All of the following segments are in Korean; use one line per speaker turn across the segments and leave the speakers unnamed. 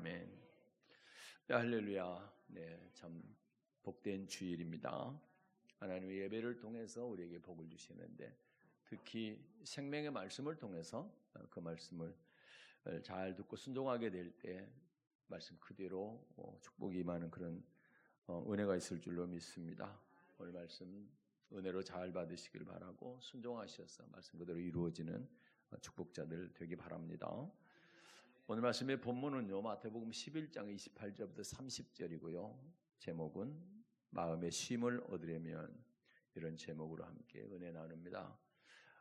아멘. 네, 할렐루야. 네, 참 복된 주일입니다. 하나님의 예배를 통해서 우리에게 복을 주시는데 특히 생명의 말씀을 통해서 그 말씀을 잘 듣고 순종하게 될 때 말씀 그대로 축복이 임하는 그런 은혜가 있을 줄로 믿습니다. 오늘 말씀 은혜로 잘 받으시길 바라고 순종하셔서 말씀 그대로 이루어지는 축복자들 되기 바랍니다. 오늘 말씀의 본문은요, 마태복음 11장 28절부터 30절이고요. 제목은 마음의 쉼을 얻으려면, 이런 제목으로 함께 은혜 나눕니다.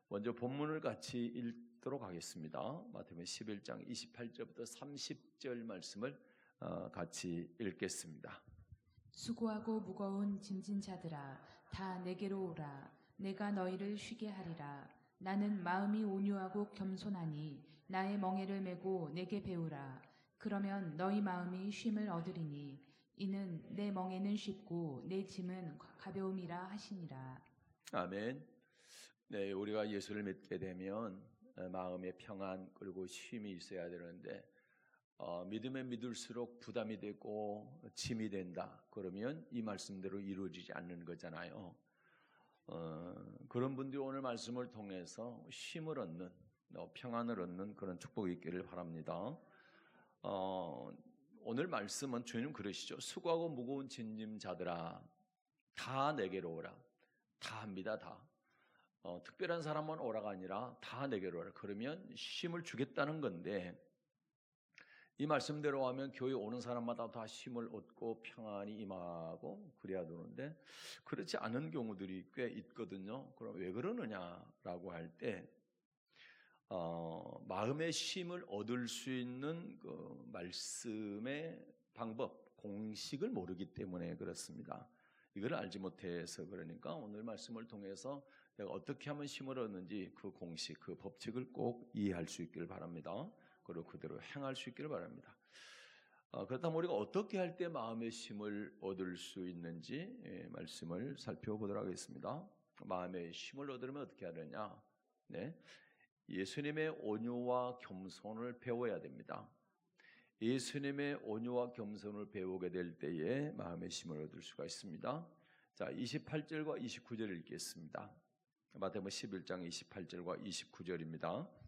먼저 본문을 같이 읽도록 하겠습니다. 마태복음 11장 28절부터 30절 말씀을 같이 읽겠습니다.
수고하고 무거운 짐진 자들아, 다 내게로 오라. 내가 너희를 쉬게 하리라. 나는 마음이 온유하고 겸손하니 나의 멍에를 메고 내게 배우라. 그러면 너희 마음이 쉼을 얻으리니 이는 내 멍에는 쉽고 내 짐은 가벼움이라 하시니라.
아멘. 네, 우리가 예수를 믿게 되면 마음의 평안 그리고 쉼이 있어야 되는데 믿으면 믿을수록 부담이 되고 짐이 된다. 그러면 이 말씀대로 이루어지지 않는 거잖아요. 그런 분들이 오늘 말씀을 통해서 쉼을 얻는, 평안을 얻는 그런 축복이 있기를 바랍니다. 오늘 말씀은 주님 그러시죠. 수고하고 무거운 짐진 자들아, 다 내게로 오라. 다 합니다, 다. 특별한 사람만 오라가 아니라 다 내게로 오라. 그러면 쉼을 주겠다는 건데, 이 말씀대로 하면 교회 오는 사람마다 다 쉼을 얻고 평안이 임하고 그래야 되는데 그렇지 않은 경우들이 꽤 있거든요. 그럼 왜 그러느냐라고 할 때 마음의 쉼을 얻을 수 있는 그 말씀의 방법, 공식을 모르기 때문에 그렇습니다. 이걸 알지 못해서 그러니까 오늘 말씀을 통해서 내가 어떻게 하면 쉼을 얻는지 그 공식, 그 법칙을 꼭 이해할 수 있기를 바랍니다. 그리고 그대로 행할 수 있기를 바랍니다. 그렇다면 우리가 어떻게 할 때 마음의 쉼을 얻을 수 있는지 말씀을 살펴보도록 하겠습니다. 마음의 쉼을 얻으려면 어떻게 하느냐? 네, 예수님의 온유와 겸손을 배워야 됩니다. 예수님의 온유와 겸손을 배우게 될 때에 마음의 쉼을 얻을 수가 있습니다. 자, 28절과 29절 읽겠습니다. 마태복음 11장 28절과 29절입니다.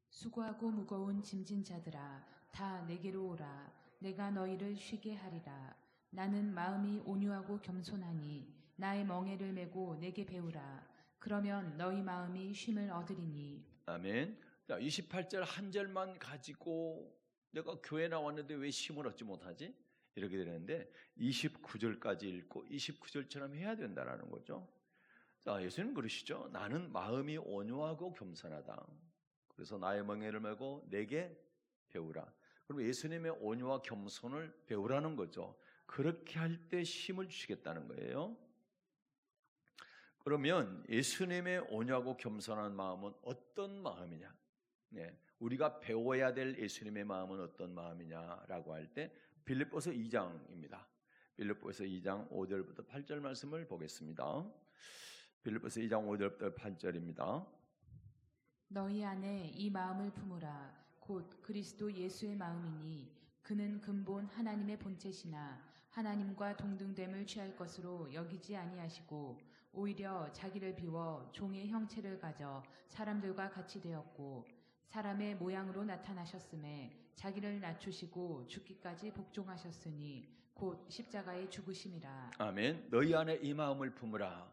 수고하고 무거운 짐진 자들아, 다 내게로 오라. 내가 너희를 쉬게 하리라. 나는 마음이 온유하고 겸손하니 나의 멍에를 메고 내게 배우라. 그러면 너희 마음이 쉼을 얻으리니.
아멘. 자, 28절 한 절만 가지고 내가 교회 나왔는데 왜 쉼을 얻지 못하지? 이렇게 되는데 29절까지 읽고 29절처럼 해야 된다라는 거죠. 자, 예수님 그러시죠. 나는 마음이 온유하고 겸손하다. 그래서 나의 멍에를 메고 내게 배우라. 그럼 예수님의 온유와 겸손을 배우라는 거죠. 그렇게 할 때 쉼을 주시겠다는 거예요. 그러면 예수님의 온유하고 겸손한 마음은 어떤 마음이냐? 네, 우리가 배워야 될 예수님의 마음은 어떤 마음이냐라고 할 때 빌립보서 2장입니다. 빌립보서 2장 5절부터 8절 말씀을 보겠습니다. 빌립보서 2장 5절부터 8절입니다.
너희 안에 이 마음을 품으라. 곧 그리스도 예수의 마음이니 그는 근본 하나님의 본체시나 하나님과 동등됨을 취할 것으로 여기지 아니하시고 오히려 자기를 비워 종의 형체를 가져 사람들과 같이 되었고 사람의 모양으로 나타나셨음에 자기를 낮추시고 죽기까지 복종하셨으니 곧 십자가의 죽으심이라.
아멘. 너희 안에 이 마음을 품으라.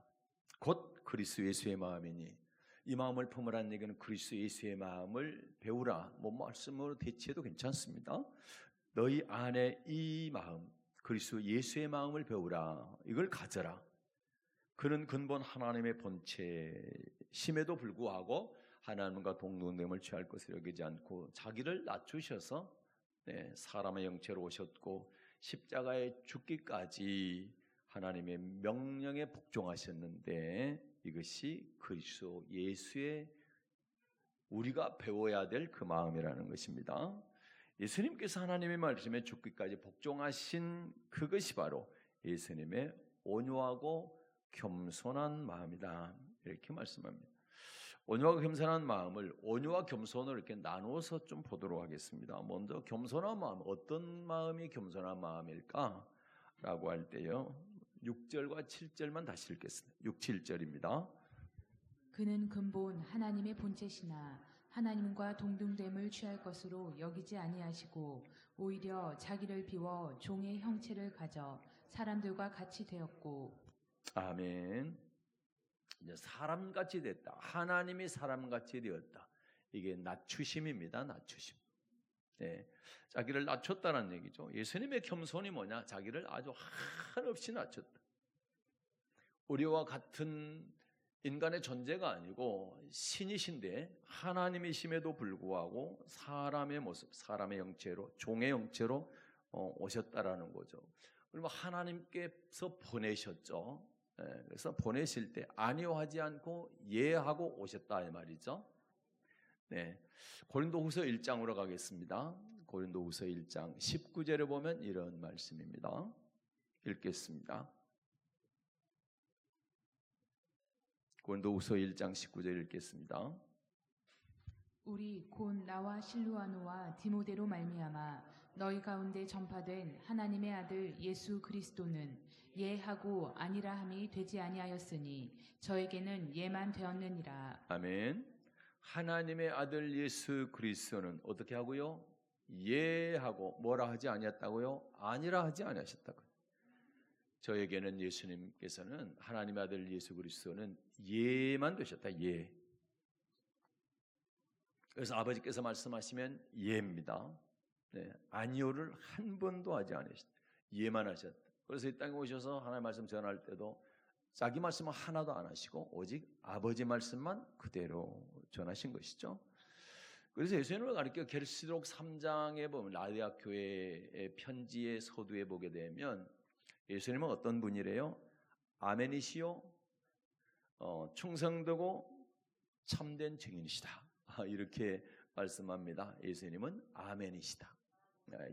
곧 그리스도 예수의 마음이니. 이 마음을 품으라는 얘기는 그리스도 예수의 마음을 배우라. 뭐 말씀으로 대체해도 괜찮습니다. 너희 안에 이 마음, 그리스도 예수의 마음을 배우라. 이걸 가져라. 그는 근본 하나님의 본체심에도 불구하고 하나님과 동등됨을 취할 것을 여기지 않고 자기를 낮추셔서 사람의 형체로 오셨고 십자가에 죽기까지 하나님의 명령에 복종하셨는데 이것이 그리스도 예수의 우리가 배워야 될 그 마음이라는 것입니다. 예수님께서 하나님의 말씀에 죽기까지 복종하신 그것이 바로 예수님의 온유하고 겸손한 마음이다. 이렇게 말씀합니다. 온유하고 겸손한 마음을 온유와 겸손을 이렇게 나누어서 좀 보도록 하겠습니다. 먼저 겸손한 마음, 어떤 마음이 겸손한 마음일까? 라고 할 때요. 6절과 7절만 다시 읽겠습니다. 6, 7절입니다.
그는 근본 하나님의 본체시나 하나님과 동등됨을 취할 것으로 여기지 아니하시고 오히려 자기를 비워 종의 형체를 가져 사람들과 같이 되었고.
아멘. 이제 사람같이 됐다. 하나님이 사람같이 되었다. 이게 낮추심입니다. 낮추심. 네, 자기를 낮췄다는 얘기죠. 예수님의 겸손이 뭐냐? 자기를 아주 한없이 낮췄다. 우리와 같은 인간의 존재가 아니고 신이신데 하나님이심에도 불구하고 사람의 모습, 사람의 형체로, 종의 형체로 오셨다라는 거죠. 그리고 하나님께서 보내셨죠. 그래서 보내실 때 아니오하지 않고 예하고 오셨다 이 말이죠. 네, 고린도후서 1장으로 가겠습니다. 고린도후서 1장 19절에 보면 이런 말씀입니다. 읽겠습니다. 고린도후서 1장 19절 읽겠습니다.
우리 곧 나와 실루아노와 디모데로 말미암아 너희 가운데 전파된 하나님의 아들 예수 그리스도는 예하고 아니라 함이 되지 아니하였으니 저에게는 예만 되었느니라.
아멘. 하나님의 아들 예수 그리스도는 어떻게 하고요? 예하고 뭐라 하지 아니었다고요? 아니라 하지 아니하셨다고요. 저에게는 예수님께서는 하나님의 아들 예수 그리스도는 예만 되셨다. 예. 그래서 아버지께서 말씀하시면 예입니다. 네, 아니오를 한 번도 하지 않으셨다. 예만 하셨다. 그래서 이 땅에 오셔서 하나님의 말씀 전할 때도 자기 말씀은 하나도 안 하시고 오직 아버지 말씀만 그대로 전하신 것이죠. 그래서 예수님을 가리켜 계시록 3장에 보면 라디아 교회의 편지의 서두에 보게 되면 예수님은 어떤 분이래요? 아멘이시요, 충성되고 참된 증인이시다. 이렇게 말씀합니다. 예수님은 아멘이시다.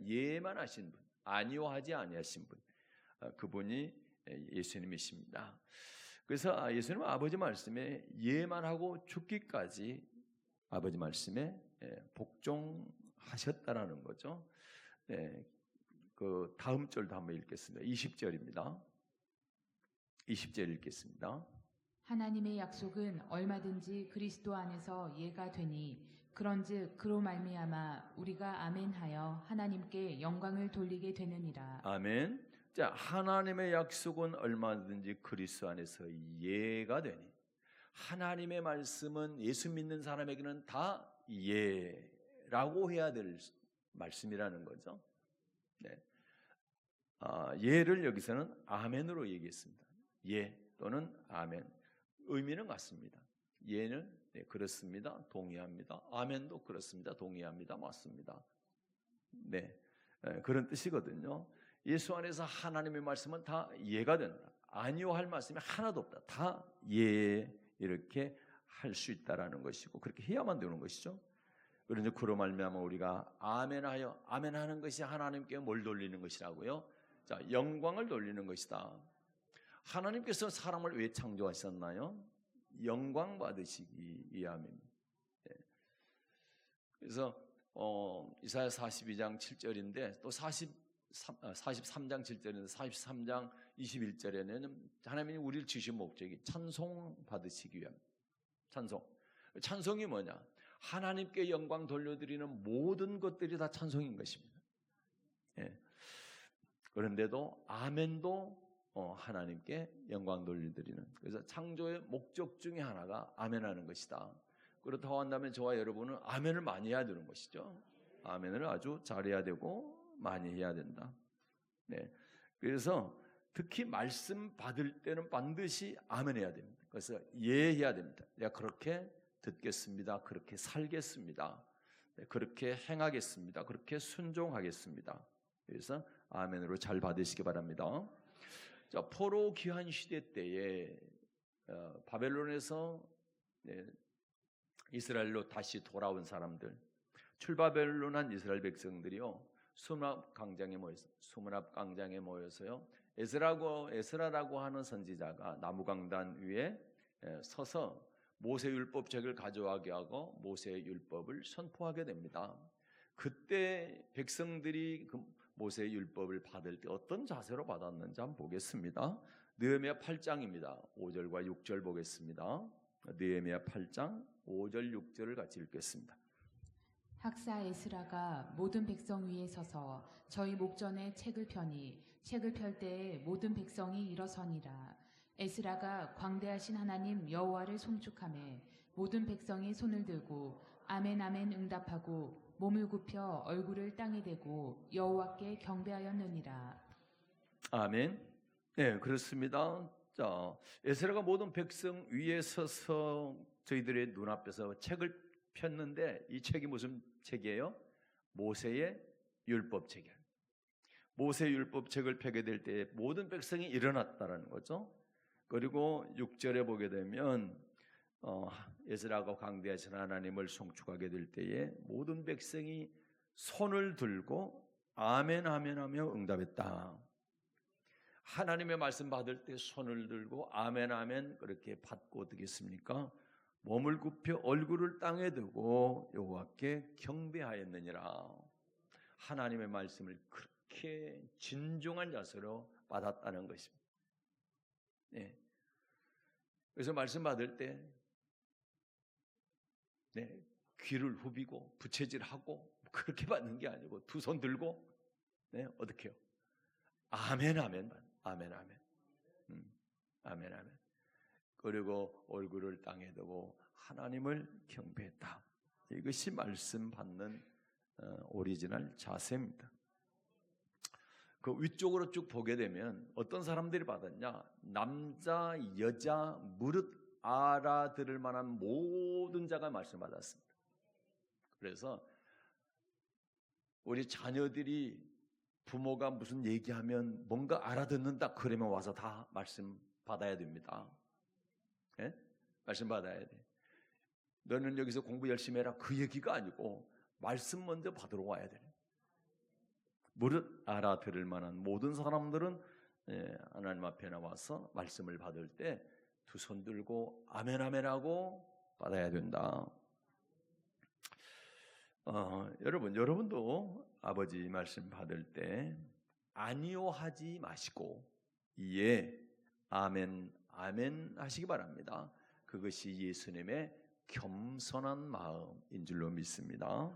예만 하신 분, 아니요 하지 아니하신 분, 그분이 예수님이십니다. 그래서 예수님은 아버지 말씀에 예만 하고 죽기까지 아버지 말씀에 복종하셨다라는 거죠. 그 다음 절도 한번 읽겠습니다. 20절입니다. 20절 읽겠습니다.
하나님의 약속은 얼마든지 그리스도 안에서 예가 되니 그런즉 그로 말미암아 우리가 아멘하여 하나님께 영광을 돌리게 되느니라.
아멘. 자, 하나님의 약속은 얼마든지 그리스도 안에서 예가 되니 하나님의 말씀은 예수 믿는 사람에게는 다 예라고 해야 될 말씀이라는 거죠. 네. 예를 여기서는 아멘으로 얘기했습니다. 예 또는 아멘. 의미는 같습니다. 예는 네, 그렇습니다. 동의합니다. 아멘도 그렇습니다. 동의합니다. 맞습니다. 네, 그런 뜻이거든요. 예수 안에서 하나님의 말씀은 다 예가 된다. 아니요 할 말씀이 하나도 없다. 다 예 이렇게 할 수 있다라는 것이고 그렇게 해야만 되는 것이죠. 그런데 그로 말미암아 우리가 아멘하여 아멘하는 것이 하나님께 뭘 돌리는 것이라고요? 자, 영광을 돌리는 것이다. 하나님께서 사람을 왜 창조하셨나요? 영광 받으시기 위함입니다. 그래서 이사야 42장 7절인데 또 43장 7절인데 43장 21절에는 하나님이 우리를 지으신 목적이 찬송 받으시기 위함. 찬송이 뭐냐? 하나님께 영광 돌려드리는 모든 것들이 다 찬송인 것입니다. 그런데도 아멘도 하나님께 영광 돌려드리는, 그래서 창조의 목적 중에 하나가 아멘하는 것이다. 그렇다고 한다면 저와 여러분은 아멘을 많이 해야 되는 것이죠. 아멘을 아주 잘해야 되고 많이 해야 된다. 네, 그래서 특히 말씀 받을 때는 반드시 아멘해야 됩니다. 그래서 예해야 됩니다. 내가 그렇게 듣겠습니다. 그렇게 살겠습니다. 네, 그렇게 행하겠습니다. 그렇게 순종하겠습니다. 그래서 아멘으로 잘 받으시기 바랍니다. 자, 포로 귀환 시대 때에 바벨론에서 이스라엘로 다시 돌아온 사람들, 출바벨론한 이스라엘 백성들이요 수문앞 광장에 모여서요 에스라라고 하는 선지자가 나무강단 위에 서서 모세 율법책을 가져가게 하고 모세 율법을 선포하게 됩니다. 그때 백성들이 그 모세 율법을 받을 때 어떤 자세로 받았는지 한번 보겠습니다. 느헤미야 8장입니다. 5절과 6절 보겠습니다. 느헤미야 8장 5절 6절을 같이 읽겠습니다.
학사 에스라가 모든 백성 위에 서서 저희 목전에 책을 펴니 책을 펼 때에 모든 백성이 일어서니라. 에스라가 광대하신 하나님 여호와를 송축하매 모든 백성이 손을 들고 아멘 아멘 응답하고 몸을 굽혀 얼굴을 땅에 대고 여호와께 경배하였느니라.
아멘. 네, 그렇습니다. 자, 에스라가 모든 백성 위에 서서 저희들의 눈앞에서 책을 폈는데 이 책이 무슨 책이에요? 모세의 율법책이에요. 모세 율법책을 펴게 될 때 모든 백성이 일어났다는 거죠. 그리고 6절에 보게 되면 에스라가 광대하신 하나님을 송축하게 될 때에 모든 백성이 손을 들고 아멘 아멘 하며 응답했다. 하나님의 말씀 받을 때 손을 들고 아멘 아멘 그렇게 받고 어떻겠습니까? 몸을 굽혀 얼굴을 땅에 두고 여호와께 경배하였느니라. 하나님의 말씀을 그렇게 진중한 자세로 받았다는 것입니다. 네. 그래서 말씀 받을 때 귀를 후비고 부채질하고 그렇게 받는 게 아니고 두 손 들고 어떻게 해요? 아멘 아멘 아멘 아멘 아멘 아멘 그리고 얼굴을 땅에 두고 하나님을 경배했다. 이것이 말씀 받는 오리지널 자세입니다. 그 위쪽으로 쭉 보게 되면 어떤 사람들이 받았냐? 남자, 여자, 무릇 알아들을 만한 모든 자가 말씀 받았습니다. 그래서 우리 자녀들이 부모가 무슨 얘기하면 뭔가 알아듣는다 그러면 와서 다 말씀 받아야 됩니다. 네? 말씀 받아야 돼. 너는 여기서 공부 열심히 해라 그 얘기가 아니고 말씀 먼저 받으러 와야 돼. 무릇 알아들을 만한 모든 사람들은 하나님 앞에 나와서 말씀을 받을 때 두 손 들고 아멘 아멘 하고 받아야 된다. 여러분도 아버지 말씀 받을 때 아니요 하지 마시고 예 아멘 아멘 하시기 바랍니다. 그것이 예수님의 겸손한 마음인 줄로 믿습니다.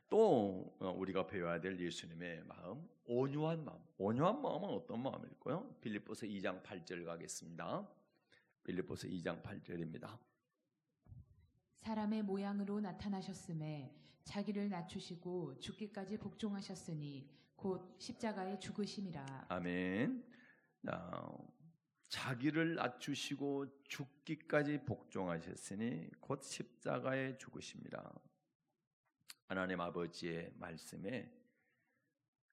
또 우리가 배워야 될 예수님의 마음, 온유한 마음. 온유한 마음은 어떤 마음일까요? 빌립보서 2장 8절 가겠습니다. 빌립보서 2장 8절입니다.
사람의 모양으로 나타나셨음에 자기를 낮추시고 죽기까지 복종하셨으니 곧 십자가에 죽으심이라.
아멘. 자기를 낮추시고 죽기까지 복종하셨으니 곧 십자가에 죽으심이라. 하나님 아버지의 말씀에,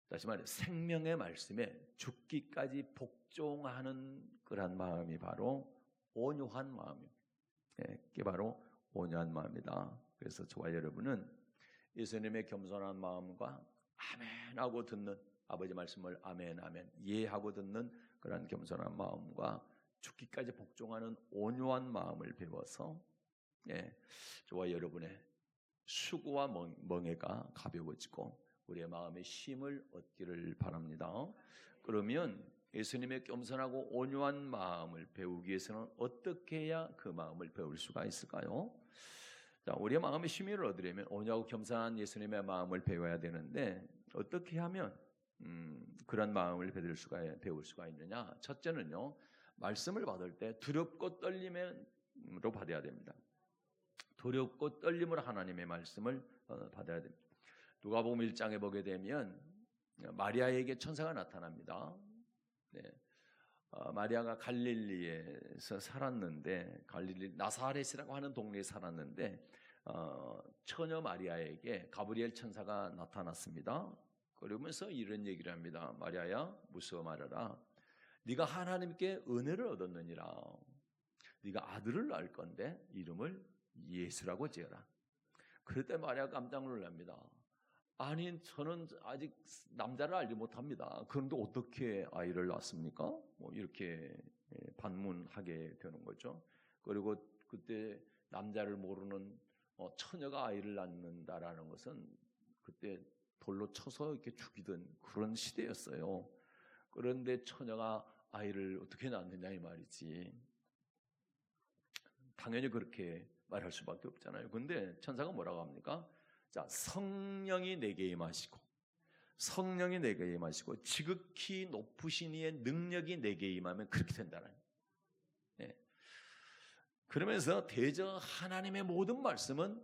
다시 말해 생명의 말씀에 죽기까지 복종하는 그런 마음이 바로 온유한 마음입니다. 그게 바로 온유한 마음이다. 그래서 저와 여러분은 예수님의 겸손한 마음과 아멘 하고 듣는, 아버지 말씀을 아멘 아멘 예 하고 듣는 그런 겸손한 마음과 죽기까지 복종하는 온유한 마음을 배워서 저와 여러분의 수고와 멍에가 가벼워지고 우리의 마음의 쉼을 얻기를 바랍니다. 그러면 예수님의 겸손하고 온유한 마음을 배우기 위해서는 어떻게 해야 그 마음을 배울 수가 있을까요? 자, 우리의 마음의 쉼을 얻으려면 온유하고 겸손한 예수님의 마음을 배워야 되는데 어떻게 하면 그런 마음을 배울 수가 있느냐? 첫째는요, 말씀을 받을 때 두렵고 떨림으로 받아야 됩니다. 두렵고 떨림으로 하나님의 말씀을 받아야 됩니다. 누가복음 1장에 보게 되면 마리아에게 천사가 나타납니다. 마리아가 갈릴리에서 살았는데, 갈릴리 나사렛이라고 하는 동네에 살았는데 처녀 마리아에게 가브리엘 천사가 나타났습니다. 그러면서 이런 얘기를 합니다. 마리아야, 무서워 말아라. 네가 하나님께 은혜를 얻었느니라. 네가 아들을 낳을 건데 이름을 예수라고 지어라. 그럴 때 마리아가 깜짝 놀랍니다. 아니, 저는 아직 남자를 알지 못합니다. 그런데 어떻게 아이를 낳습니까? 이렇게 반문하게 되는 거죠. 그리고 그때 남자를 모르는 처녀가 아이를 낳는다라는 것은 그때 돌로 쳐서 이렇게 죽이던 그런 시대였어요. 그런데 처녀가 아이를 어떻게 낳느냐 이 말이지. 당연히 그렇게 말할 수밖에 없잖아요. 근데 천사가 뭐라고 합니까? 자, 성령이 내게 임하시고 성령이 내게 임하시고 지극히 높으신 이의 능력이 내게 임하면 그렇게 된다는. 예. 그러면서 대저 하나님의 모든 말씀은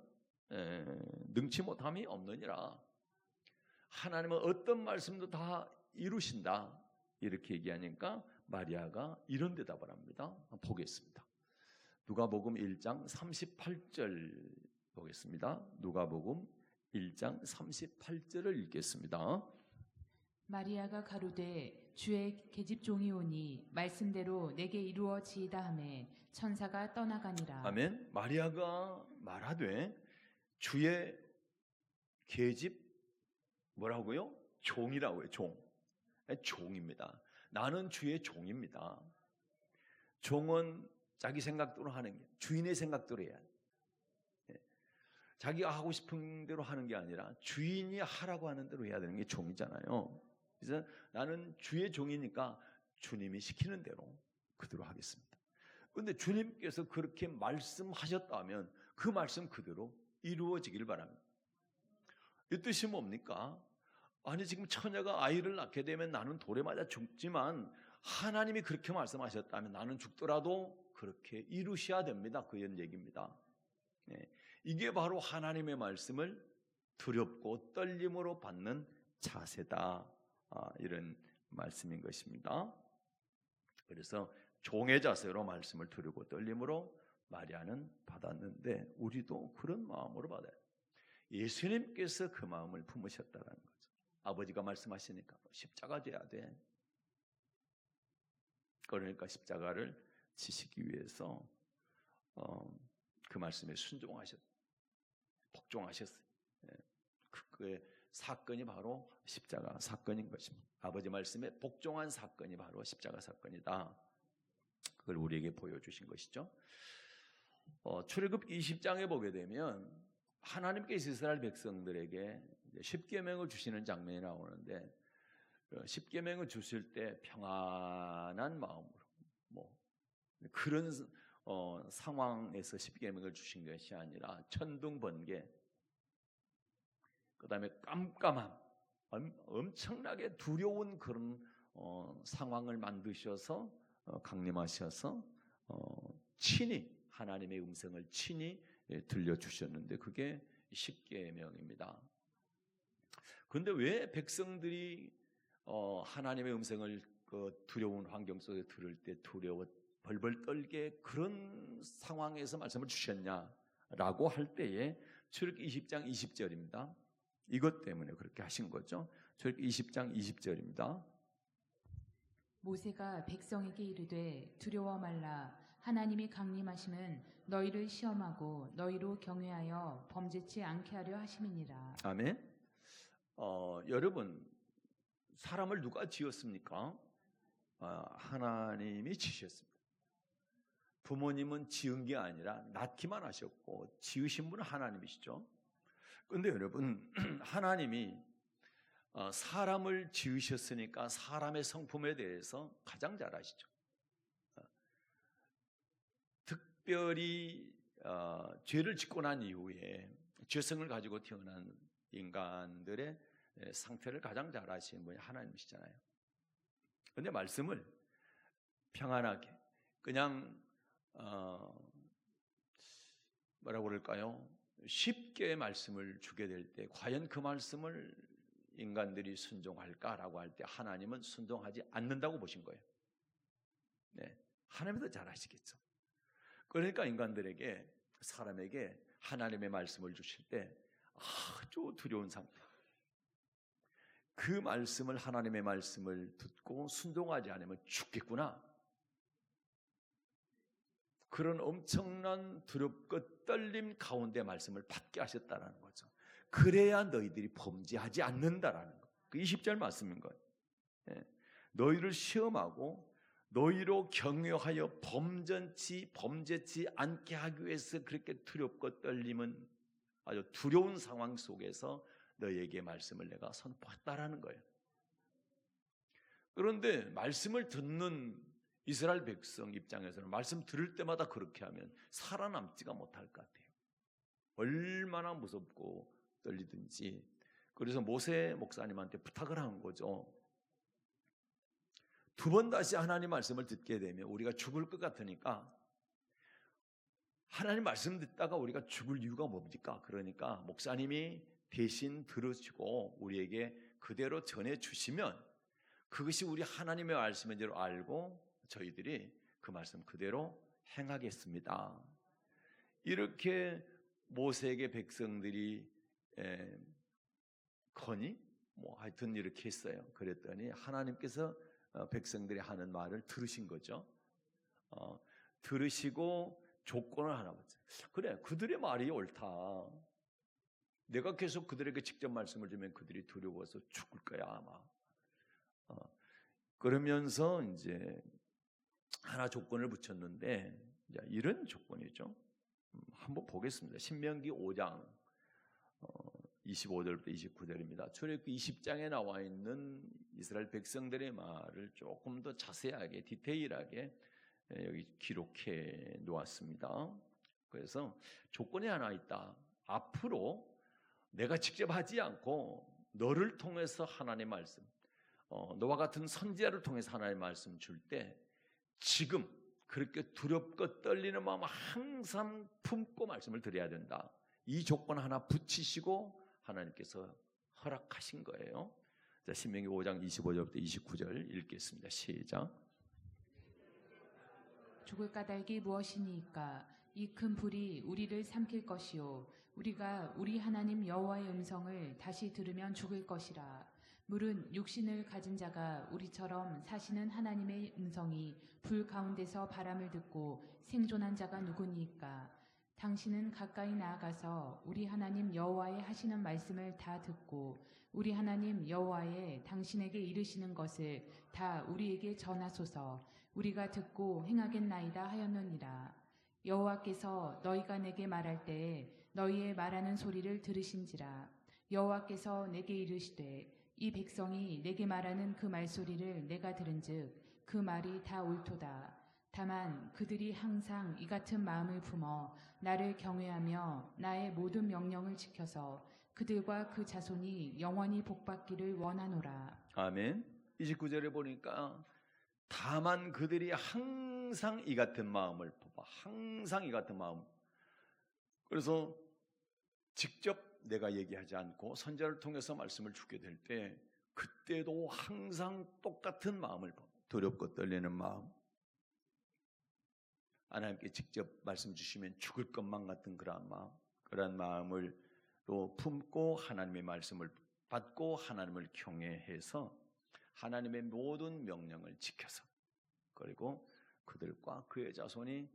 능치 못함이 없느니라. 하나님은 어떤 말씀도 다 이루신다. 이렇게 얘기하니까 마리아가 이런 대답을 합니다. 보겠습니다. 누가복음 1장 38절 보겠습니다. 누가복음 1장 38절을 읽겠습니다.
마리아가 가로되 주의 계집종이 오니 말씀대로 내게 이루어지이다 하매 천사가 떠나가니라.
아멘. 마리아가 말하되 주의 계집 뭐라고요? 종이라고요. 종입니다. 나는 주의 종입니다. 종은 자기 생각대로 하는 게, 주인의 생각대로 해야 돼. 자기가 하고 싶은 대로 하는 게 아니라 주인이 하라고 하는 대로 해야 되는 게 종이잖아요. 그래서 나는 주의 종이니까 주님이 시키는 대로 그대로 하겠습니다. 그런데 주님께서 그렇게 말씀하셨다면 그 말씀 그대로 이루어지길 바랍니다. 이 뜻이 뭡니까? 아니 지금 처녀가 아이를 낳게 되면 나는 돌에 맞아 죽지만 하나님이 그렇게 말씀하셨다면 나는 죽더라도 그렇게 이루셔야 됩니다. 그런 얘기입니다. 이게 바로 하나님의 말씀을 두렵고 떨림으로 받는 자세다. 이런 말씀인 것입니다. 그래서 종의 자세로 말씀을 두려고 떨림으로 마리아는 받았는데 우리도 그런 마음으로 받아요. 예수님께서 그 마음을 품으셨다는 거죠. 아버지가 말씀하시니까 십자가 져야 돼. 그러니까 십자가를 지시기 위해서 그 말씀에 복종하셨어요. 그의 사건이 바로 십자가 사건인 것입니다. 아버지 말씀에 복종한 사건이 바로 십자가 사건이다. 그걸 우리에게 보여주신 것이죠. 출애굽 20장에 보게 되면 하나님께서 이스라엘 백성들에게 십계명을 주시는 장면이 나오는데 십계명을 주실 때 평안한 마음으로 그런 상황에서 십계명을 주신 것이 아니라 천둥 번개, 그 다음에 깜깜함, 엄청나게 두려운 그런 상황을 만드셔서 강림하셔서 친히 하나님의 음성을 친히 들려주셨는데 그게 십계명입니다. 그런데 왜 백성들이 하나님의 음성을 그 두려운 환경 속에 들을 때 두려워 벌벌 떨게 그런 상황에서 말씀을 주셨냐라고 할 때에 출애굽 20장 20절입니다. 이것 때문에 그렇게 하신 거죠. 출애굽 20장 20절입니다.
모세가 백성에게 이르되 두려워 말라. 하나님이 강림하심은 너희를 시험하고 너희로 경외하여 범죄치 않게 하려 하심이니라.
아멘. 여러분, 사람을 누가 지었습니까? 하나님이 지으셨습니다. 부모님은 지은 게 아니라 낳기만 하셨고 지으신 분은 하나님이시죠. 그런데 여러분, 하나님이 사람을 지으셨으니까 사람의 성품에 대해서 가장 잘 아시죠. 특별히 죄를 짓고 난 이후에 죄성을 가지고 태어난 인간들의 상태를 가장 잘 아시는 분이 하나님이시잖아요. 그런데 말씀을 평안하게 그냥 뭐라고 그럴까요? 쉽게 말씀을 주게 될 때 과연 그 말씀을 인간들이 순종할까라고 할 때 하나님은 순종하지 않는다고 보신 거예요. 네, 하나님도 잘 아시겠죠. 그러니까 인간들에게, 사람에게 하나님의 말씀을 주실 때 아주 두려운 상태, 그 말씀을, 하나님의 말씀을 듣고 순종하지 않으면 죽겠구나, 그런 엄청난 두렵고 떨림 가운데 말씀을 받게 하셨다는 거죠. 그래야 너희들이 범죄하지 않는다라는 거. 그 20절 말씀인 거예요. 너희를 시험하고 너희로 경유하여 범죄치 않게 하기 위해서 그렇게 두렵고 떨림은 아주 두려운 상황 속에서 너희에게 말씀을 내가 선포했다라는 거예요. 그런데 말씀을 듣는 이스라엘 백성 입장에서는 말씀 들을 때마다 그렇게 하면 살아남지가 못할 것 같아요. 얼마나 무섭고 떨리든지. 그래서 모세 목사님한테 부탁을 한 거죠. 두 번 다시 하나님 말씀을 듣게 되면 우리가 죽을 것 같으니까 하나님 말씀 듣다가 우리가 죽을 이유가 뭡니까? 그러니까 목사님이 대신 들으시고 우리에게 그대로 전해주시면 그것이 우리 하나님의 말씀인 줄 알고 저희들이 그 말씀 그대로 행하겠습니다. 이렇게 모세에게 백성들이 거니 하여튼 이렇게 했어요. 그랬더니 하나님께서 백성들이 하는 말을 들으신 거죠. 들으시고 조건을 하나 봤어요. 그래, 그들의 말이 옳다. 내가 계속 그들에게 직접 말씀을 주면 그들이 두려워서 죽을 거야 아마. 그러면서 이제 하나 조건을 붙였는데 이런 조건이죠. 한번 보겠습니다. 신명기 5장 25절부터 29절입니다. 출애굽기 20장에 나와 있는 이스라엘 백성들의 말을 조금 더 자세하게 디테일하게 여기 기록해 놓았습니다. 그래서 조건이 하나 있다. 앞으로 내가 직접 하지 않고 너를 통해서 하나님의 말씀, 너와 같은 선지자를 통해서 하나님의 말씀 줄 때 지금 그렇게 두렵고 떨리는 마음을 항상 품고 말씀을 드려야 된다. 이 조건 하나 붙이시고 하나님께서 허락하신 거예요. 자, 신명기 5장 25절부터 29절 읽겠습니다. 시작.
죽을 까닭이 무엇이니까? 이 큰 불이 우리를 삼킬 것이요 우리가 우리 하나님 여호와의 음성을 다시 들으면 죽을 것이라. 물은 육신을 가진 자가 우리처럼 사시는 하나님의 음성이 불 가운데서 바람을 듣고 생존한 자가 누구니까? 당신은 가까이 나아가서 우리 하나님 여호와의 하시는 말씀을 다 듣고 우리 하나님 여호와의 당신에게 이르시는 것을 다 우리에게 전하소서. 우리가 듣고 행하겠나이다 하였느니라. 여호와께서 너희가 내게 말할 때에 너희의 말하는 소리를 들으신지라. 여호와께서 내게 이르시되 이 백성이 내게 말하는 그 말소리를 내가 들은즉 그 말이 다 옳도다. 다만 그들이 항상 이 같은 마음을 품어 나를 경외하며 나의 모든 명령을 지켜서 그들과 그 자손이 영원히 복받기를 원하노라.
아멘. 29절에 보니까 다만 그들이 항상 이 같은 마음을 품어, 항상 이 같은 마음. 그래서 직접 내가 얘기하지 않고 선지자를 통해서 말씀을 주게 될 때 그때도 항상 똑같은 마음을 품어, 두렵고 떨리는 마음. 하나님께 직접 말씀 주시면 죽을 것만 같은 그런 마음을 또 품고 하나님의 말씀을 받고 하나님을 경외해서 하나님의 모든 명령을 지켜서 그리고 그들과 그의 자손이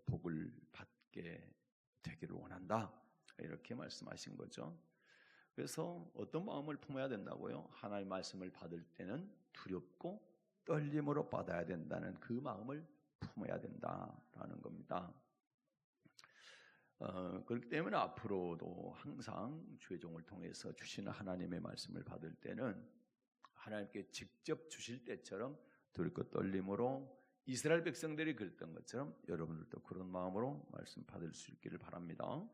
복을 받게 되기를 원한다. 이렇게 말씀하신 거죠. 그래서 어떤 마음을 품어야 된다고요? 하나님의 말씀을 받을 때는 두렵고 떨림으로 받아야 된다는 그 마음을 품어야 된다라는 겁니다. 그렇기 때문에 앞으로도 항상 주의 종을 통해서 주시는 하나님의 말씀을 받을 때는 하나님께 직접 주실 때처럼 두렵고 떨림으로 이스라엘 백성들이 그랬던 것처럼 여러분들도 그런 마음으로 말씀 받을 수 있기를 바랍니다.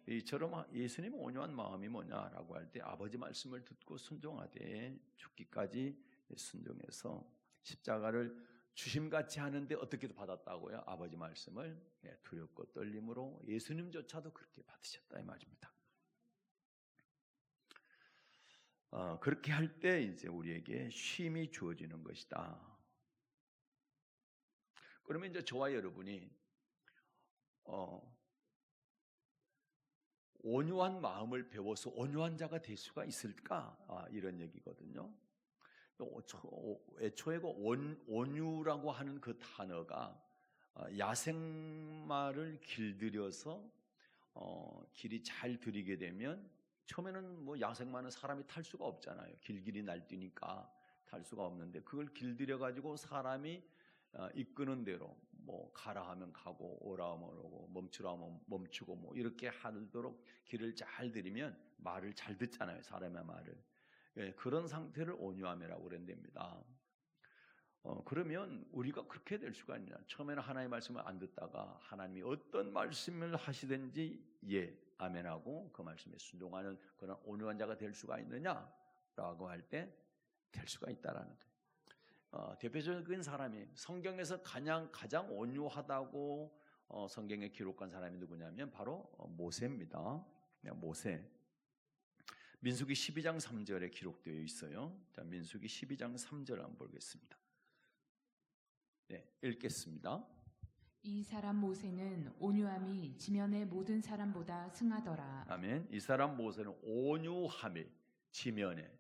이처럼 예수님 온유한 마음이 뭐냐라고 할 때 아버지 말씀을 듣고 순종하되 죽기까지 순종해서 십자가를 주심같이 하는데 어떻게도 받았다고요? 아버지 말씀을 두렵고 떨림으로 예수님조차도 그렇게 받으셨다 이 말입니다. 그렇게 할 때 이제 우리에게 쉼이 주어지는 것이다. 그러면 이제 저와 여러분이 온유한 마음을 배워서 온유한 자가 될 수가 있을까? 이런 얘기거든요. 애초에 온유라고 하는 그 단어가 야생마를 길들여서 길이 잘 들이게 되면 처음에는 뭐 야생마는 사람이 탈 수가 없잖아요. 길길이 날뛰니까 탈 수가 없는데 그걸 길들여 가지고 사람이 이끄는 대로 뭐 가라 하면 가고 오라 하면 오고 멈추라 하면 멈추고 뭐 이렇게 하도록 길을 잘 들이면 말을 잘 듣잖아요. 사람의 말을. 예, 그런 상태를 온유함이라고 그런답니다. 그러면 우리가 그렇게 될 수가 있느냐? 처음에는 하나님의 말씀을 안 듣다가 하나님이 어떤 말씀을 하시든지 예, 아멘하고 그 말씀에 순종하는 그런 온유한 자가 될 수가 있느냐라고 할 때 될 수가 있다라는 거예요. 대표적인 사람이 성경에서 가장 온유하다고 성경에 기록한 사람이 누구냐면 바로 모세입니다. 모세. 민수기 12장 3절에 기록되어 있어요. 자, 민수기 12장 3절 한번 보겠습니다. 네, 읽겠습니다.
이 사람 모세는 온유함이 지면의 모든 사람보다 승하더라.
아멘. 이 사람 모세는 온유함이 지면에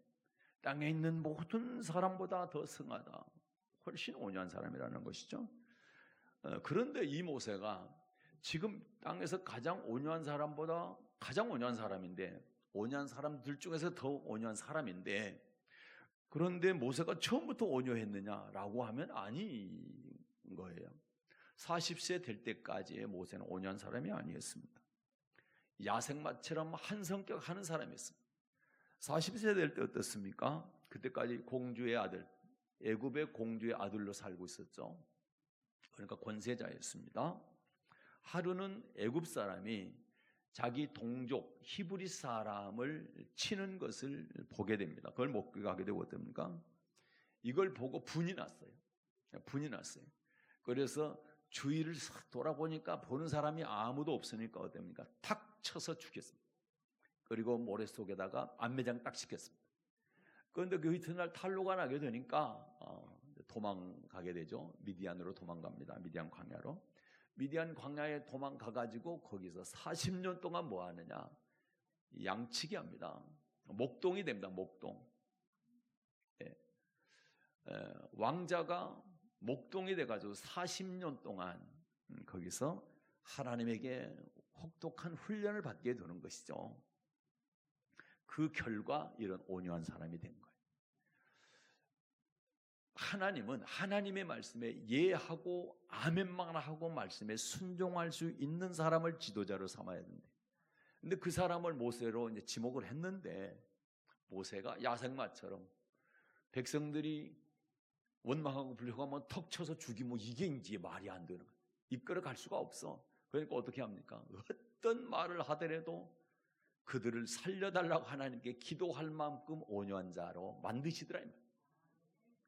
땅에 있는 모든 사람보다 더 승하다. 훨씬 온유한 사람이라는 것이죠. 그런데 이 모세가 지금 땅에서 가장 온유한 사람보다 가장 온유한 사람인데 온유한 사람들 중에서 더 온유한 사람인데 그런데 모세가 처음부터 온유했느냐라고 하면 아닌 거예요. 40세 될 때까지의 모세는 온유한 사람이 아니었습니다. 야생마처럼 한 성격 하는 사람이었습니다. 40세 될 때 어떻습니까? 그때까지 공주의 아들, 애굽의 공주의 아들로 살고 있었죠. 그러니까 권세자였습니다. 하루는 애굽 사람이 자기 동족 히브리 사람을 치는 것을 보게 됩니다. 그걸 목격하게 되고 어떻습니까? 이걸 보고 분이 났어요. 그래서 주위를 싹 돌아보니까 보는 사람이 아무도 없으니까 어떻습니까? 탁 쳐서 죽였습니다. 그리고 모래 속에다가 안매장 딱 시켰습니다. 그런데 그 이튿날 탈로가 나게 되니까 도망가게 되죠. 미디안으로 도망갑니다. 미디안 광야로. 미디안 광야에 도망가가지고 거기서 40년 동안 뭐 하느냐? 양치기 합니다. 목동이 됩니다. 목동. 네. 왕자가 목동이 돼가지고 40년 동안 거기서 하나님에게 혹독한 훈련을 받게 되는 것이죠. 그 결과 이런 온유한 사람이 된 거예요. 하나님은 하나님의 말씀에 예하고 아멘만 하고 말씀에 순종할 수 있는 사람을 지도자로 삼아야 된대. 근데 그 사람을 모세로 이제 지목을 했는데 모세가 야생마처럼 백성들이 원망하고 불효하면 턱 쳐서 죽이면 이게 이제 말이 안 되는 거예요. 이끌어 갈 수가 없어. 그러니까 어떻게 합니까? 어떤 말을 하더라도 그들을 살려달라고 하나님께 기도할 만큼 온유한 자로 만드시더라.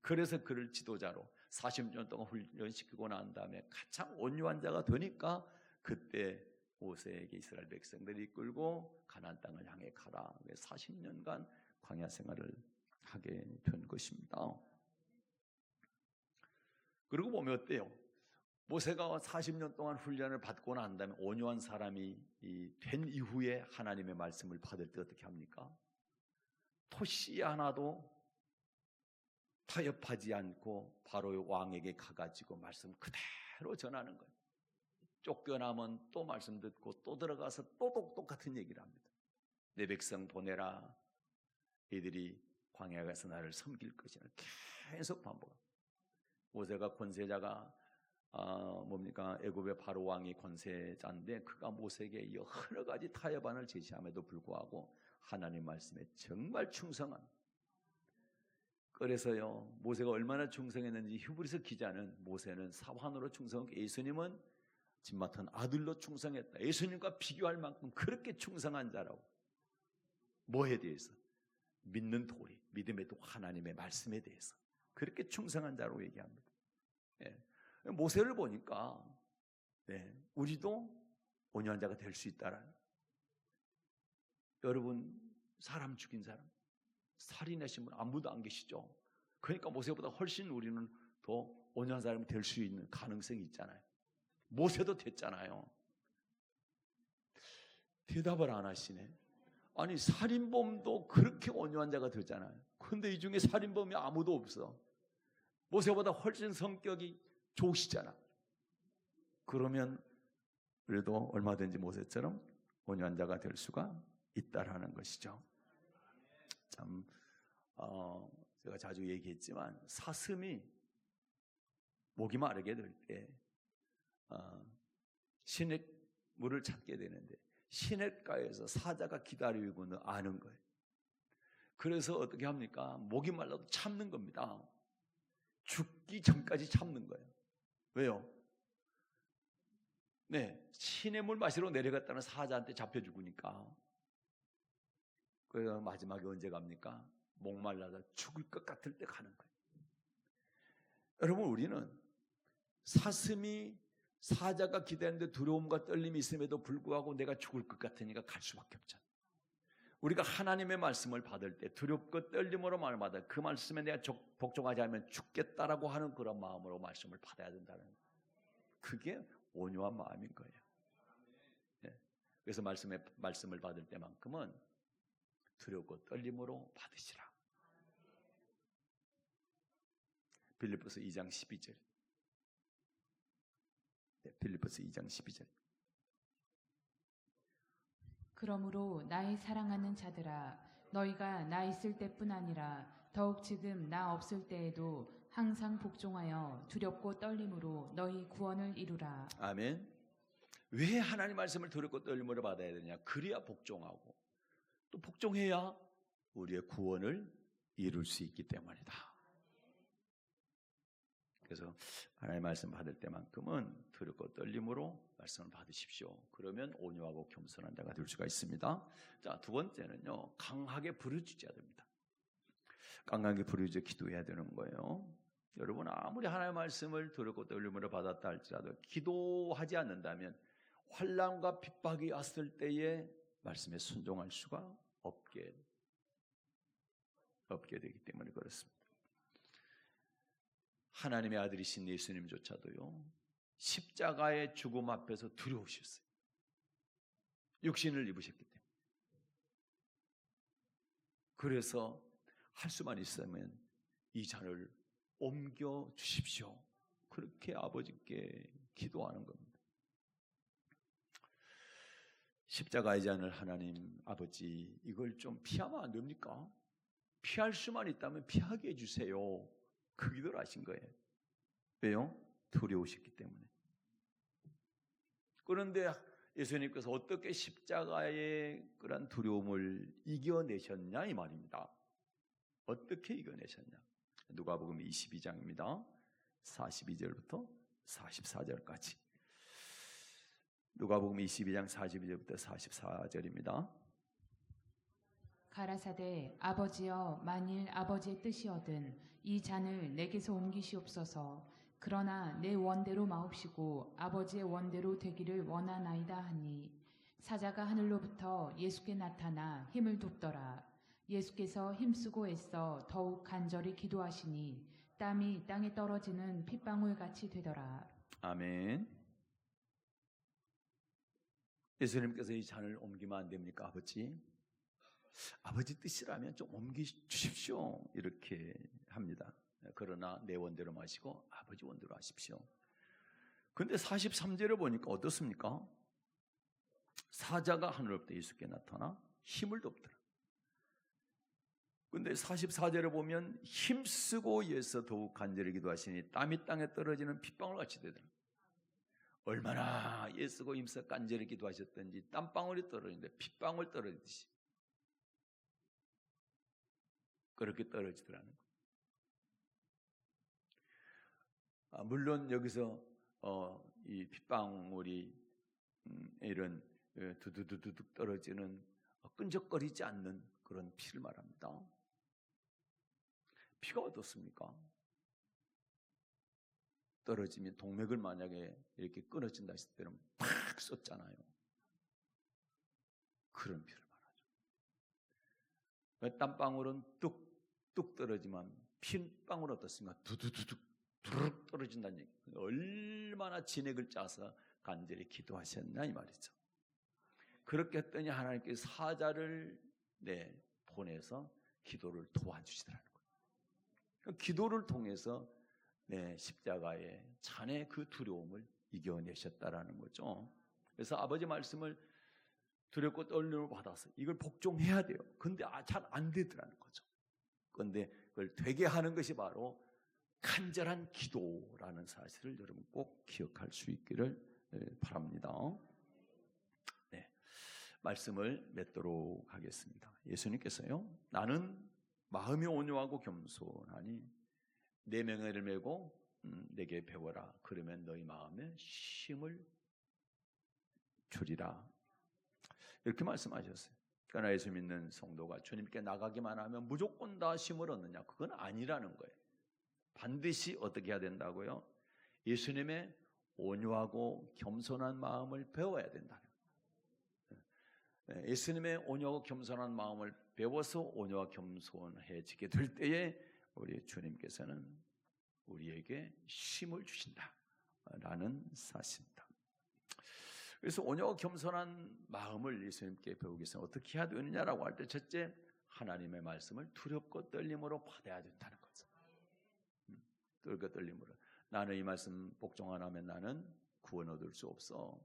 그래서 그를 지도자로 40년 동안 훈련시키고 난 다음에 가장 온유한 자가 되니까 그때 모세에게 이스라엘 백성들이 이끌고 가나안 땅을 향해 가라. 40년간 광야 생활을 하게 된 것입니다. 그리고 보면 어때요? 모세가 40년 동안 훈련을 받고 난 다음에 온유한 사람이 된 이후에 하나님의 말씀을 받을 때 어떻게 합니까? 토씨 하나도 타협하지 않고 바로 왕에게 가가지고 말씀 그대로 전하는 거예요. 쫓겨나면 또 말씀 듣고 또 들어가서 또 똑같은 얘기를 합니다. 내 백성 보내라. 이들이 광야에 가서 나를 섬길 것이라 계속 반복합니다. 모세가 권세자가 뭡니까? 애굽의 바로 왕이 권세자인데 그가 모세에게 여러 가지 타협안을 제시함에도 불구하고 하나님 말씀에 정말 충성한. 그래서요 모세가 얼마나 충성했는지 히브리서 기자는 모세는 사환으로 충성했고 예수님은 진맡은 아들로 충성했다. 예수님과 비교할 만큼 그렇게 충성한 자라고. 뭐에 대해서? 믿는 도리, 믿음의 도 하나님의 말씀에 대해서 그렇게 충성한 자로 얘기합니다. 예. 모세를 보니까 우리도 온유한 자가 될 수 있다라는. 여러분 사람 죽인 사람, 살인하신 분 아무도 안 계시죠. 그러니까 모세보다 훨씬 우리는 더 온유한 사람이 될 수 있는 가능성이 있잖아요. 모세도 됐잖아요. 대답을 안 하시네. 아니 살인범도 그렇게 온유한 자가 되잖아요. 그런데 이 중에 살인범이 아무도 없어. 모세보다 훨씬 성격이 좋으시잖아. 그러면 그래도 얼마든지 모세처럼 온유한 자가 될 수가 있다라는 것이죠. 참 제가 자주 얘기했지만 사슴이 목이 마르게 될 때 시냇물을 찾게 되는데 시냇가에서 사자가 기다리고 있는 아는 거예요. 그래서 어떻게 합니까? 목이 말라도 참는 겁니다. 죽기 전까지 참는 거예요. 왜요? 네, 시냇물 마시러 내려갔다는 사자한테 잡혀 죽으니까. 그래서 마지막에 언제 갑니까? 목말라서 죽을 것 같을 때 가는 거예요. 여러분, 우리는 사슴이 사자가 기다리는데 두려움과 떨림이 있음에도 불구하고 내가 죽을 것 같으니까 갈 수밖에 없잖아요. 우리가 하나님의 말씀을 받을 때 두렵고 떨림으로 말마다 그 말씀에 내가 복종하지 않으면 죽겠다라고 하는 그런 마음으로 말씀을 받아야 된다는 거예요. 그게 온유한 마음인 거예요. 네. 그래서 말씀을 받을 때만큼은 두렵고 떨림으로 받으시라. 빌립보서 2장 12절. 네, 빌립보서 2장 12절.
그러므로 나의 사랑하는 자들아 너희가 나 있을 때뿐 아니라 더욱 지금 나 없을 때에도 항상 복종하여 두렵고 떨림으로 너희 구원을 이루라.
아멘. 왜 하나님 말씀을 두렵고 떨림으로 받아야 되냐? 그래야 복종하고 또 복종해야 우리의 구원을 이룰 수 있기 때문이다. 그래서 하나님의 말씀 받을 때만큼은 두렵고 떨림으로 말씀을 받으십시오. 그러면 온유하고 겸손한 자가 될 수가 있습니다. 자, 두 번째는요, 강하게 부르짖어야 됩니다. 강하게 부르짖어 기도해야 되는 거예요. 여러분, 아무리 하나님의 말씀을 두렵고 떨림으로 받았다 할지라도 기도하지 않는다면 환난과 핍박이 왔을 때에 말씀에 순종할 수가 없게 되기 때문에 그렇습니다. 하나님의 아들이신 예수님조차도요, 십자가의 죽음 앞에서 두려우셨어요. 육신을 입으셨기 때문에. 그래서 할 수만 있으면 이 잔을 옮겨 주십시오. 그렇게 아버지께 기도하는 겁니다. 십자가의 잔을 하나님 아버지, 이걸 좀 피하면 안 됩니까? 피할 수만 있다면 피하게 해주세요. 그 기도를 하신 거예요. 왜요? 두려우셨기 때문에. 그런데 예수님께서 어떻게 십자가의 그런 두려움을 이겨내셨냐 이 말입니다. 어떻게 이겨내셨냐? 누가복음 22장입니다. 42절부터 44절까지. 누가복음 22장 42절부터 44절입니다.
가라사대 아버지여 만일 아버지의 뜻이거든 이 잔을 내게서 옮기시옵소서. 그러나 내 원대로 마옵시고 아버지의 원대로 되기를 원하나이다 하니 사자가 하늘로부터 예수께 나타나 힘을 돕더라. 예수께서 힘쓰고 애써 더욱 간절히 기도하시니 땀이 땅에 떨어지는 핏방울같이 되더라.
아멘. 예수님께서 이 잔을 옮기면 안 됩니까, 아버지? 아버지 뜻이라면 좀 옮기주십시오. 이렇게 합니다. 그러나 내 원대로 마시고 아버지 원대로 하십시오. 그런데 43절을 보니까 어떻습니까? 사자가 하늘로부터 예수께 나타나 힘을 돕더라. 그런데 44절을 보면 힘쓰고 예수 더욱 간절히 기도하시니 땀이 땅에 떨어지는 핏방울같이 되더라. 얼마나 예수고 힘써 간절히 기도하셨던지 땀방울이 떨어지는데 핏방울 떨어지듯이 그렇게 떨어지더라는 거예요. 물론 여기서 이 핏방울이 이런 두두두둑 떨어지는 끈적거리지 않는 그런 피를 말합니다. 피가 어떻습니까? 떨어지면 동맥을 만약에 이렇게 끊어진다 했을 때는 팍 쏟잖아요. 그런 피를 말하죠. 땀방울은 뚝뚝 떨어지만 피방울은 어떻습니까? 두두두둑 두룩 떨어진다는 얘기. 얼마나 진액을 짜서 간절히 기도하셨나 이 말이죠. 그렇게 했더니 하나님께서 사자를 보내서 기도를 도와주시더라는 거예요. 기도를 통해서 십자가의 잔의 그 두려움을 이겨내셨다라는 거죠. 그래서 아버지 말씀을 두렵고 떨림으로 받아서 이걸 복종해야 돼요. 근데 잘 안 되더라는 거죠. 그런데 그걸 되게 하는 것이 바로 간절한 기도라는 사실을 여러분 꼭 기억할 수 있기를 바랍니다. 네, 말씀을 맺도록 하겠습니다. 예수님께서요, 나는 마음이 온유하고 겸손하니 내 명예를 메고 내게 배워라. 그러면 너희 마음에 쉼을 주리라. 이렇게 말씀하셨어요. 그러나 예수 믿는 성도가 주님께 나가기만 하면 무조건 다 쉼을 얻느냐? 그건 아니라는 거예요. 반드시 어떻게 해야 된다고요? 예수님의 온유하고 겸손한 마음을 배워야 된다는 거예요. 예수님의 온유하고 겸손한 마음을 배워서 온유와 겸손해지게 될 때에 우리 주님께서는 우리에게 쉼을 주신다라는 사실입니다. 그래서 온유와 겸손한 마음을 예수님께 배우기 위해서 어떻게 해야 되느냐라고 할 때 첫째, 하나님의 말씀을 두렵고 떨림으로 받아야 된다는 거죠. 두렵고 떨림으로. 나는 이 말씀 복종 안 하면 나는 구원 얻을 수 없어.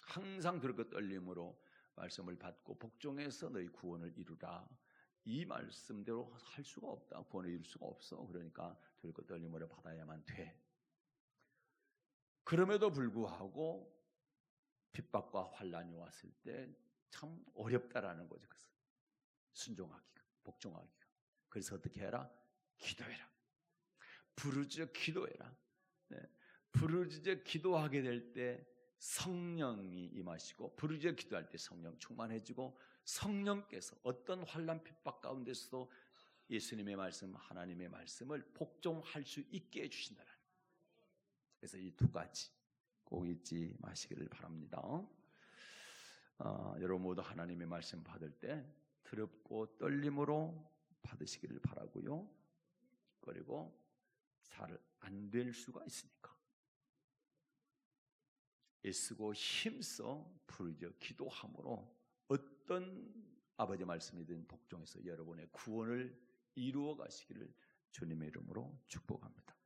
항상 두렵고 떨림으로 말씀을 받고 복종해서 너희 구원을 이루라. 이 말씀대로 할 수가 없다. 구원을 이룰 수가 없어. 그러니까 두렵고 떨림으로 받아야만 돼. 그럼에도 불구하고 핍박과 환난이 왔을 때 참 어렵다라는 거죠. 그래서 순종하기가, 복종하기가. 그래서 어떻게 해라? 기도해라. 부르짖어 기도해라. 네. 부르짖어 기도하게 될 때 성령이 임하시고, 부르짖어 기도할 때 성령 충만해지고, 성령께서 어떤 환난 핍박 가운데서도 예수님의 말씀, 하나님의 말씀을 복종할 수 있게 해주신다는 거예요. 그래서 이 두 가지 꼭 잊지 마시기를 바랍니다. 여러분 모두 하나님의 말씀 받을 때 두렵고 떨림으로 받으시기를 바라고요. 그리고 잘 안 될 수가 있으니까 애쓰고 힘써 부르짖어 기도함으로 어떤 아버지 말씀이든 복종해서 여러분의 구원을 이루어 가시기를 주님의 이름으로 축복합니다.